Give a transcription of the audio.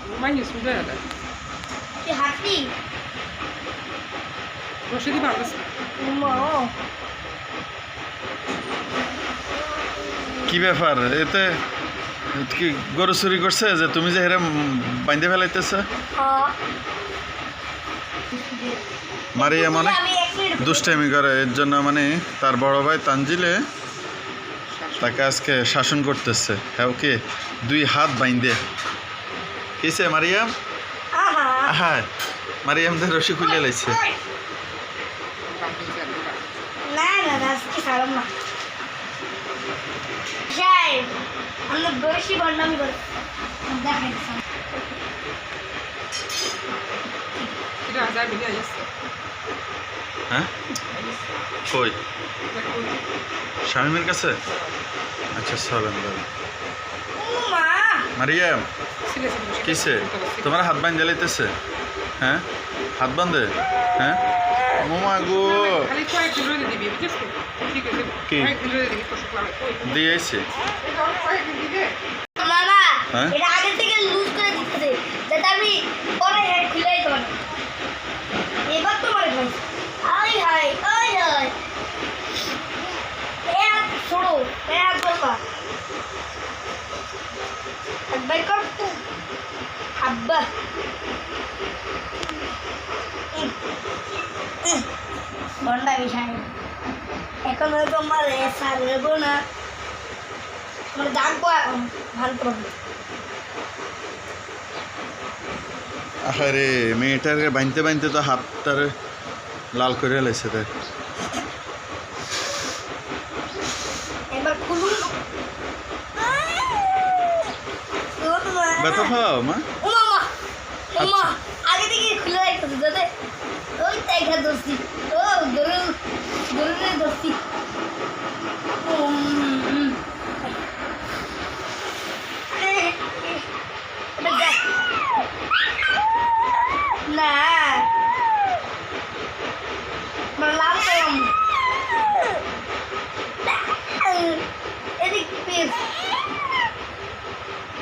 Rumahnya sudah ada. Si hati. Masih di bagus. Mau. কি ব্যাপার এতে কি গরু চুরি করছে যে তুমি যে হেরে বাইন্ধে ফেলাইতেছ মারিয়া মানে দুষ্টামি করে এর জন্য মানে তার বড় ভাই তানজিলে তাকে আজকে শাসন করতেছে হ্যাঁ ওকে দুই হাত বাইন্ধে কিসে মারিয়াম হ্যাঁ মারিয়ামদের রশি খুলে লাইছে না না না কি সারম না যাই আমরা বেশি বন্ডামি করি দেখাই Tidak ada bini aja. হ্যাঁ কই শামিমের কাছে আচ্ছা চলেন দাদা মা মারিয়াম Sini sini. কিসে তোমার হাত বান্ধে লাইতেছে হ্যাঁ হাত বান্ধে হ্যাঁ মোমা গো Kali kau yang dulu di bibi just. কি Kau yang dulu di bibi kosong lama. দিয়েছে Kau yang di মামা হ্যাঁ? এটা আগে থেকে লুজ করে দিতেছে যাতে আমি পরে হেড খুলে দিতে পারি এবার তো মারে ভাই আই হাই আই হাই এ হাত ছোড়ো এ হাত বলবা একবার কর আব্বা বন্ডা বিষয় এখন হয়তো আমার সারবো না মানে ডাকবো এখন ভালো প্রবলেম আরে মেয়েটাকে বাঁধতে বাঁধতে তো হাতটার লাল করে লাইছে তাই এবার খুলুন ব্যথা পাও মা ও মামা ও মা আগে থেকে খুলে রাখতে যাতে ওই তাই খা দোস্তি ও